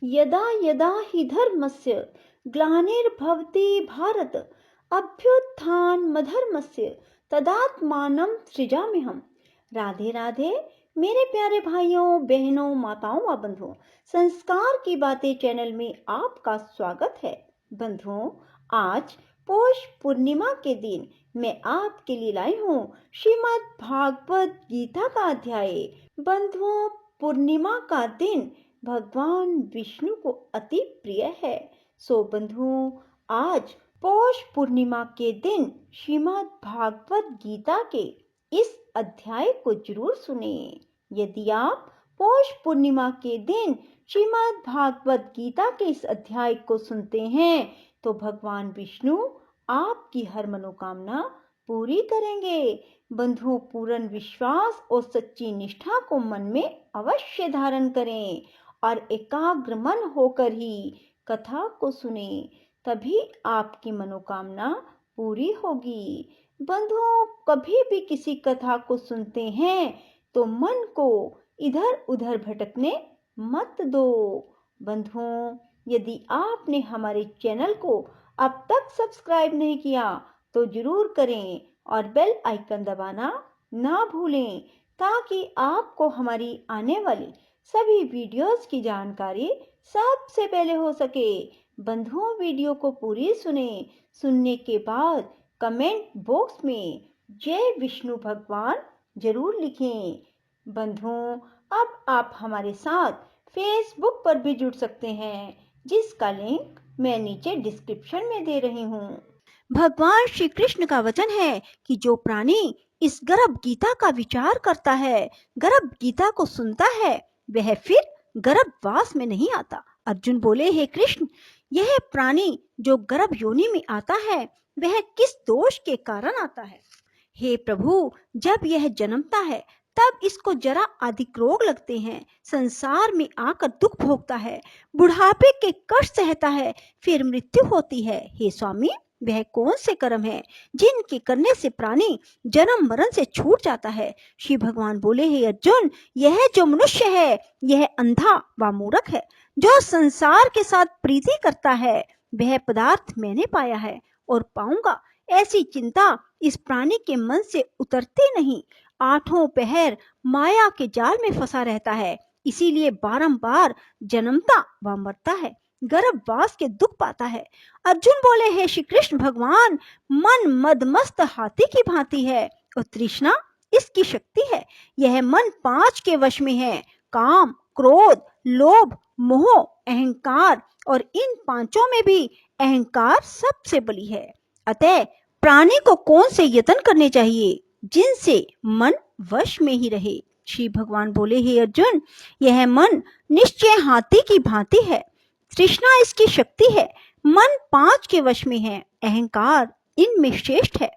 यदा यदा हि धर्मस्य ग्लानिर्भवति भारत अभ्युत्थानमधर्मस्य तदात्मानं सृजाम्यहम्। राधे राधे मेरे प्यारे भाइयों बहनों माताओं व बंधुओं, संस्कार की बातें चैनल में आपका स्वागत है। बंधुओं, आज पौष पूर्णिमा के दिन मैं आपके लिए लाई हूँ श्रीमद् भागवत गीता का अध्याय। बंधुओं, पूर्णिमा का दिन भगवान विष्णु को अति प्रिय है। सो बंधुओं, आज पौष पूर्णिमा के दिन श्रीमद् भागवत गीता के इस अध्याय को जरूर सुने। यदि आप पौष पूर्णिमा के दिन श्रीमद् भागवत गीता के इस अध्याय को सुनते हैं तो भगवान विष्णु आपकी हर मनोकामना पूरी करेंगे। बंधुओं, पूर्ण विश्वास और सच्ची निष्ठा को मन में अवश्य धारण करें और एकाग्र मन होकर ही कथा को सुने, तभी आपकी मनोकामना पूरी होगी। बंधुओं, कभी भी किसी कथा को सुनते हैं तो मन को इधर उधर भटकने मत दो। बंधुओं, यदि आपने हमारे चैनल को अब तक सब्सक्राइब नहीं किया तो जरूर करें और बेल आइकन दबाना ना भूलें ताकि आपको हमारी आने वाली सभी वीडियोस की जानकारी सबसे पहले हो सके। बंधुओं, वीडियो को पूरी सुने। सुनने के बाद कमेंट बॉक्स में जय विष्णु भगवान जरूर लिखें। बंधुओं, अब आप हमारे साथ फेसबुक पर भी जुड़ सकते हैं, जिसका लिंक मैं नीचे डिस्क्रिप्शन में दे रही हूँ। भगवान श्री कृष्ण का वचन है कि जो प्राणी इस गर्भ गीता का विचार करता है, गर्भ गीता को सुनता है, वह फिर गर्भवास में नहीं आता। अर्जुन बोले, हे कृष्ण, यह प्राणी जो गर्भ योनि में आता है वह किस दोष के कारण आता है? हे प्रभु, जब यह जन्मता है तब इसको जरा अधिक रोग लगते हैं, संसार में आकर दुख भोगता है, बुढ़ापे के कष्ट सहता है, फिर मृत्यु होती है। हे स्वामी, वह कौन से कर्म है जिनके करने से प्राणी जन्म मरण से छूट जाता है? श्री भगवान बोले, हे अर्जुन, यह जो मनुष्य है यह अंधा व मूर्ख है, जो संसार के साथ प्रीति करता है। वह पदार्थ मैंने पाया है और पाऊंगा, ऐसी चिंता इस प्राणी के मन से उतरती नहीं। आठों पहर माया के जाल में फंसा रहता है, इसीलिए बारंबार जन्मता व मरता है, गर्भवास के दुख पाता है। अर्जुन बोले, हे श्री कृष्ण भगवान, मन मदमस्त हाथी की भांति है और तृष्णा इसकी शक्ति है। यह मन 5 के वश में है, काम, क्रोध, लोभ, मोह, अहंकार, और इन 5 में भी अहंकार सबसे बली है। अतः प्राणी को कौन से यत्न करने चाहिए जिनसे मन वश में ही रहे? श्री भगवान बोले, हे अर्जुन, यह मन निश्चय हाथी की भांति है, तृष्णा इसकी शक्ति है, मन 5 के वश में है, अहंकार इनमें श्रेष्ठ है।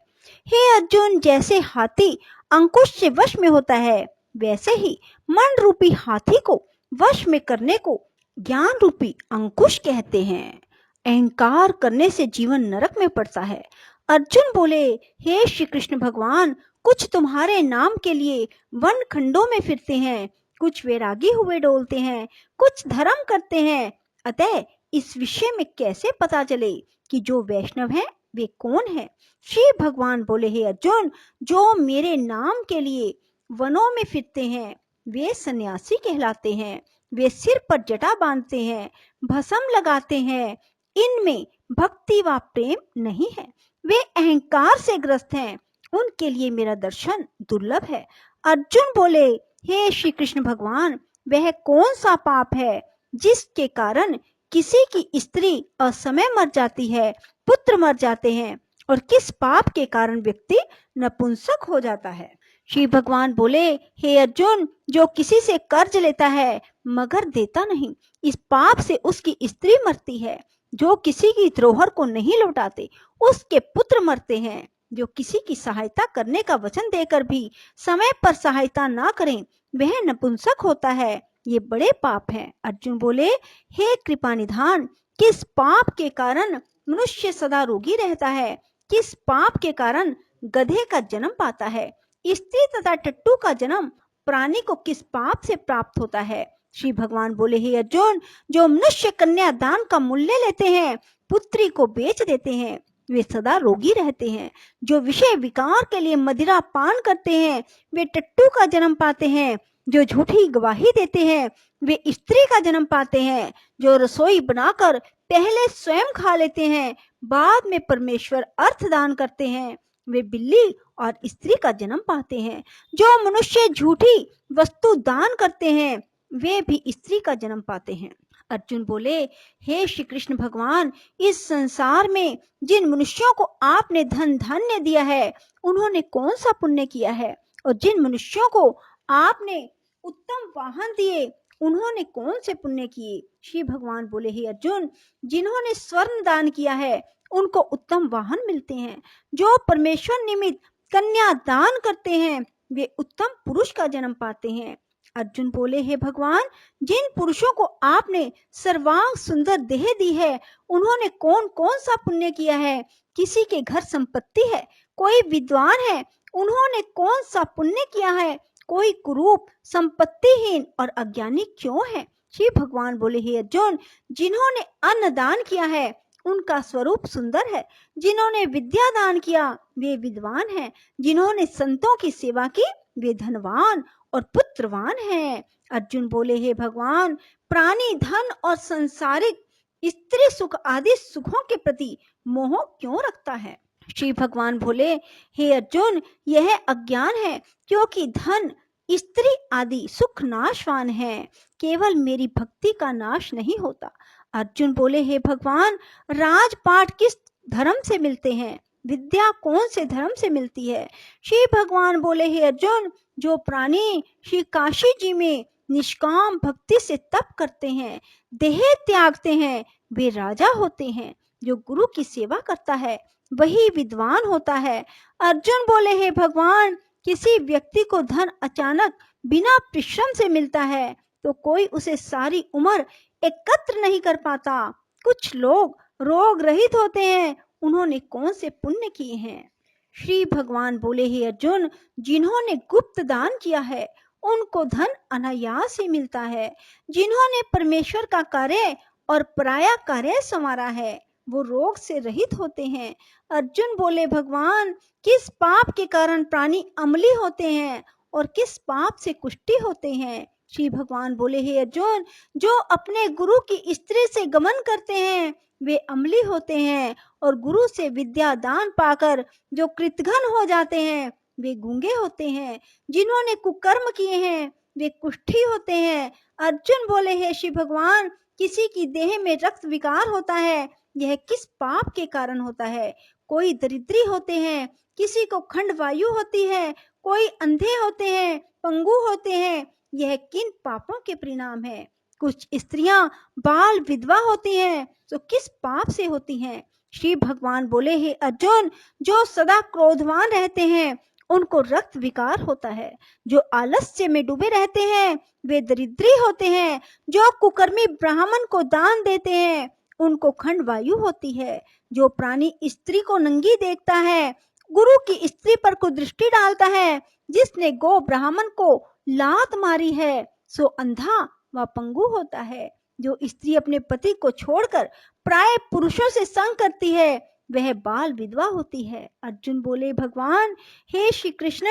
हे अर्जुन, जैसे हाथी अंकुश से वश में होता है, वैसे ही मन रूपी हाथी को वश में करने को ज्ञान रूपी अंकुश कहते हैं। अहंकार करने से जीवन नरक में पड़ता है। अर्जुन बोले, हे श्री कृष्ण भगवान, कुछ तुम्हारे नाम के लिए वन खंडों में फिरते हैं, कुछ वैरागी हुए डोलते हैं, कुछ धर्म करते हैं। अतः इस विषय में कैसे पता चले कि जो वैष्णव है वे कौन है? श्री भगवान बोले, हे अर्जुन, जो मेरे नाम के लिए वनों में फिरते हैं वे सन्यासी कहलाते हैं। वे सिर पर जटा बांधते हैं, भस्म लगाते हैं, इनमें भक्ति व प्रेम नहीं है। वे अहंकार से ग्रस्त हैं, उनके लिए मेरा दर्शन दुर्लभ है। अर्जुन बोले, हे श्री कृष्ण भगवान, वह कौन सा पाप है जिसके कारण किसी की स्त्री असमय मर जाती है, पुत्र मर जाते हैं, और किस पाप के कारण व्यक्ति नपुंसक हो जाता है? श्री भगवान बोले, हे अर्जुन, जो किसी से कर्ज लेता है मगर देता नहीं, इस पाप से उसकी स्त्री मरती है। जो किसी की धरोहर को नहीं लौटाते उसके पुत्र मरते हैं। जो किसी की सहायता करने का वचन देकर भी समय पर सहायता ना करें वह नपुंसक होता है। ये बड़े पाप हैं। अर्जुन बोले, हे कृपा निधान, किस पाप के कारण मनुष्य सदा रोगी रहता है? किस पाप के कारण गधे का जन्म पाता है? स्त्री तथा टट्टू का जन्म प्राणी को किस पाप से प्राप्त होता है? श्री भगवान बोले, हे अर्जुन, जो मनुष्य कन्या दान का मूल्य लेते हैं, पुत्री को बेच देते हैं, वे सदा रोगी रहते हैं। जो विषय विकार के लिए मदिरा पान करते हैं, वे टट्टू का जन्म पाते हैं। जो झूठी गवाही देते हैं, वे स्त्री का जन्म पाते हैं। जो रसोई बनाकर पहले स्वयं खा लेते हैं, बाद में परमेश्वर अर्थ दान करते हैं, वे बिल्ली और स्त्री का जन्म पाते हैं। जो मनुष्य झूठी वस्तु दान करते हैं, वे भी स्त्री का जन्म पाते हैं। अर्जुन बोले, हे श्री कृष्ण भगवान, इस संसार में जिन मनुष्यों को आपने धन धान्य दिया है, उन्होंने कौन सा पुण्य किया है? और जिन मनुष्यों को आपने उत्तम वाहन दिए, उन्होंने कौन से पुण्य किए? श्री भगवान बोले, हे अर्जुन, जिन्होंने स्वर्ण दान किया है, उनको उत्तम वाहन मिलते हैं। जो परमेश्वर निमित्त कन्या दान करते हैं, वे उत्तम पुरुष का जन्म पाते हैं। अर्जुन बोले, हे भगवान, जिन पुरुषों को आपने सर्वांग सुंदर देह दी है, उन्होंने कौन कौन सा पुण्य किया है? किसी के घर संपत्ति है, कोई विद्वान है, उन्होंने कौन सा पुण्य किया है? कोई कुरूप, संपत्तिहीन और अज्ञानी क्यों है? श्री भगवान बोले, हे अर्जुन, जिन्होंने अन्न दान किया है, उनका स्वरूप सुंदर है। जिन्होंने विद्या दान किया, वे विद्वान हैं। जिन्होंने संतों की सेवा की, वे धनवान और पुत्रवान हैं। अर्जुन बोले, हे भगवान, प्राणी धन और सांसारिक स्त्री सुख आदि सुखों के प्रति मोह क्यों रखता है? श्री भगवान बोले, हे अर्जुन, यह अज्ञान है, क्योंकि धन, स्त्री आदि सुख नाशवान है, केवल मेरी भक्ति का नाश नहीं होता। अर्जुन बोले, हे भगवान, राजपाट किस धर्म से मिलते हैं? विद्या कौन से धर्म से मिलती है? श्री भगवान बोले, हे अर्जुन, जो प्राणी श्री काशी जी में निष्काम भक्ति से तप करते हैं, देह त्यागते हैं, वे राजा होते हैं। जो गुरु की सेवा करता है, वही विद्वान होता है। अर्जुन बोले, हे भगवान, किसी व्यक्ति को धन अचानक बिना परिश्रम से मिलता है, तो कोई उसे सारी उम्र एकत्र नहीं कर पाता। कुछ लोग रोग रहित होते हैं, उन्होंने कौन से पुण्य किए हैं? श्री भगवान बोले, हे अर्जुन, जिन्होंने गुप्त दान किया है, उनको धन अनायास ही मिलता है। जिन्होंने परमेश्वर का कार्य और पराया कार्य संवारा है, वो रोग से रहित होते हैं। अर्जुन बोले, भगवान, किस पाप के कारण प्राणी अम्ली होते हैं और किस पाप से कुष्ठी होते हैं? श्री भगवान बोले, हे अर्जुन, जो अपने गुरु की स्त्री से गमन करते हैं, वे अम्ली होते हैं, और गुरु से विद्या दान पाकर जो कृतघ्न हो जाते हैं, वे गूंगे होते हैं। जिन्होंने कुकर्म किए हैं, वे कुष्ठी होते हैं। अर्जुन बोले, हे श्री भगवान, किसी की देह में रक्त विकार होता है, यह किस पाप के कारण होता है? कोई दरिद्री होते हैं, किसी को खंड वायु होती है, कोई अंधे होते हैं, पंगु होते हैं, यह किन पापों के परिणाम है? कुछ स्त्रियां बाल विधवा होती हैं, तो किस पाप से होती हैं? श्री भगवान बोले, हे अर्जुन, जो सदा क्रोधवान रहते हैं, उनको रक्त विकार होता है। जो आलस्य में डूबे रहते हैं, वे दरिद्री होते हैं। जो कुकर्मी ब्राह्मण को दान देते हैं, उनको खंड वायु होती है। जो प्राणी स्त्री को नंगी देखता है, गुरु की स्त्री पर कुदृष्टि डालता है, जिसने गो ब्राह्मण को लात मारी है, सो अंधा व पंगु होता है। जो स्त्री अपने पति को छोड़कर प्राय पुरुषों से संग करती है, वह बाल विधवा होती है। अर्जुन बोले, भगवान, हे श्री कृष्ण,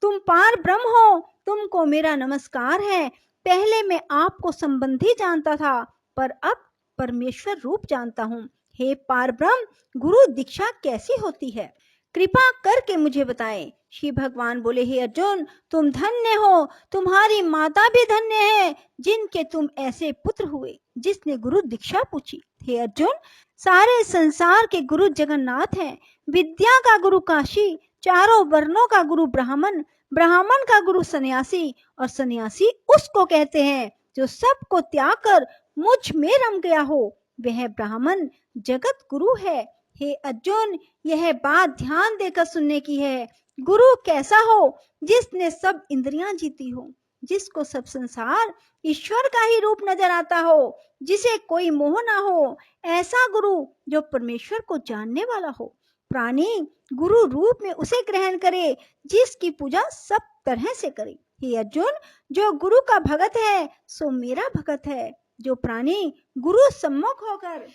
तुम पार ब्रह्म हो, तुमको मेरा नमस्कार है। पहले मैं आपको संबंधी जानता था, पर अब परमेश्वर रूप जानता हूँ। हे पार ब्रह्म, गुरु दीक्षा कैसी होती है? कृपा करके मुझे बताएं। श्री भगवान बोले, हे अर्जुन, तुम धन्य हो, तुम्हारी माता भी धन्य है, जिनके तुम ऐसे पुत्र हुए। जिसने गुरु दीक्षा पूछी। हे अर्जुन, सारे संसार के गुरु जगन्नाथ हैं। विद्या का गुरु काशी, चारों वर्णों का गुरु ब्राह्मण, ब्राह्मण का गुरु सन्यासी, और सन्यासी उसको कहते हैं जो सबको त्याग कर मुझ में रम गया हो, वह ब्राह्मण जगत गुरु है। हे अर्जुन, यह बात ध्यान देकर सुनने की है। गुरु कैसा हो? जिसने सब इंद्रियां जीती हो, जिसको सब संसार ईश्वर का ही रूप नजर आता हो, जिसे कोई मोह ना हो, ऐसा गुरु जो परमेश्वर को जानने वाला हो। प्राणी गुरु रूप में उसे ग्रहण करे, जिसकी पूजा सब तरह से करे। हे अर्जुन, जो गुरु का भगत है सो मेरा भगत है। जो प्राणी गुरु सम्मुख होकर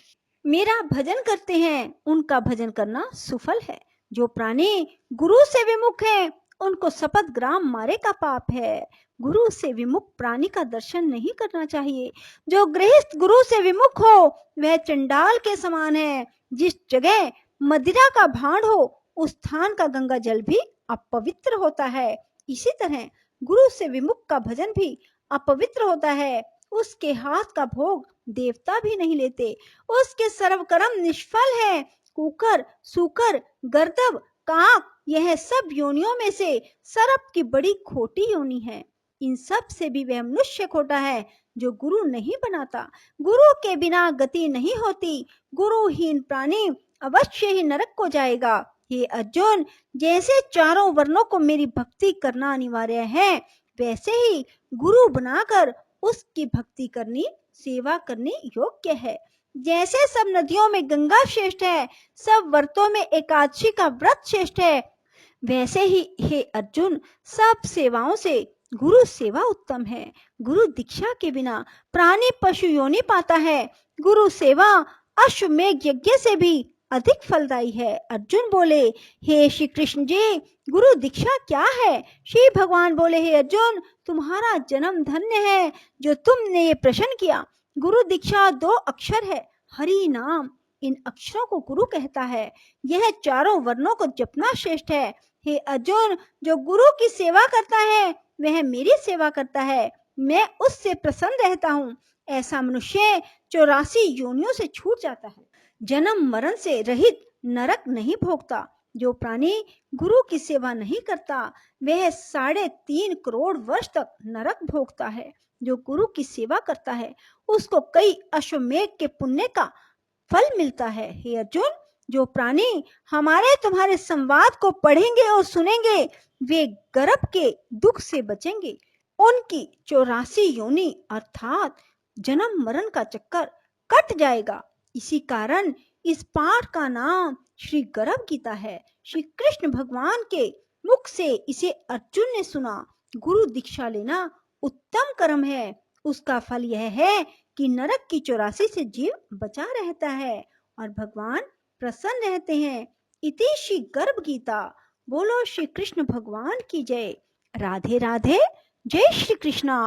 मेरा भजन करते हैं उनका भजन करना सुफल है। जो प्राणी गुरु से विमुख है उनको शपथ ग्राम मारे का पाप है। गुरु से विमुख प्राणी का दर्शन नहीं करना चाहिए। जो गृहस्थ गुरु से विमुख हो वह चंडाल के समान है। जिस जगह मदिरा का भांड हो उस स्थान का गंगा जल भी अपवित्र होता है। इसी तरह गुरु से विमुख का भजन भी अपवित्र होता है। उसके हाथ का भोग देवता भी नहीं लेते। उसके सर्व कर्म निष्फल है। कुकर, सूकर, गर्दभ, काक, यह सब योनियों में से सर्प की बड़ी खोटी योनि है। इन सब से भी वह मनुष्य खोटा है जो गुरु नहीं बनाता। गुरु के बिना गति नहीं होती। गुरुहीन प्राणी अवश्य ही नरक को जाएगा। हे अर्जुन, जैसे चारों वर्णों को मेरी भक्ति करना अनिवार्य है वैसे ही गुरु बनाकर उसकी भक्ति करनी, सेवा करनी योग्य है। जैसे सब नदियों में गंगा श्रेष्ठ है, सब व्रतों में एकादशी का व्रत श्रेष्ठ है, वैसे ही हे अर्जुन सब सेवाओं से गुरु सेवा उत्तम है। गुरु दीक्षा के बिना प्राणी पशु योनि पाता है। गुरु सेवा अश्वमेध यज्ञ से भी अधिक फलदायी है। अर्जुन बोले, हे श्री कृष्ण जी, गुरु दीक्षा क्या है? श्री भगवान बोले, हे अर्जुन, तुम्हारा जन्म धन्य है जो तुमने ये प्रश्न किया। गुरु दीक्षा 2 अक्षर है, हरि नाम। इन अक्षरों को गुरु कहता है। यह चारों वर्णों को जपना श्रेष्ठ है। हे अर्जुन, जो गुरु की सेवा करता है वह मेरी सेवा करता है। मैं उससे प्रसन्न रहता हूँ। ऐसा मनुष्य 84 योनियों से छूट जाता है। जन्म मरण से रहित नरक नहीं भोगता। जो प्राणी गुरु की सेवा नहीं करता वह 3.5 करोड़ वर्ष तक नरक भोगता है। जो गुरु की सेवा करता है उसको कई अश्वमेध के पुण्य का फल मिलता है। हे अर्जुन, जो प्राणी हमारे तुम्हारे संवाद को पढ़ेंगे और सुनेंगे वे गर्भ के दुख से बचेंगे। उनकी 84 योनि अर्थात जन्म मरण का चक्कर कट जाएगा। इसी कारण इस पाठ का नाम श्री गर्भ गीता है। श्री कृष्ण भगवान के मुख से इसे अर्जुन ने सुना। गुरु दीक्षा लेना उत्तम कर्म है। उसका फल यह है कि नरक की 84 से जीव बचा रहता है और भगवान प्रसन्न रहते हैं। इति श्री गर्भ गीता। बोलो श्री कृष्ण भगवान की जय। राधे राधे। जय श्री कृष्णा।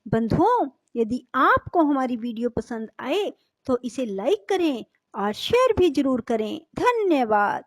बंधुओं, यदि आपको हमारी वीडियो पसंद आए तो इसे लाइक करें और शेयर भी जरूर करें। धन्यवाद।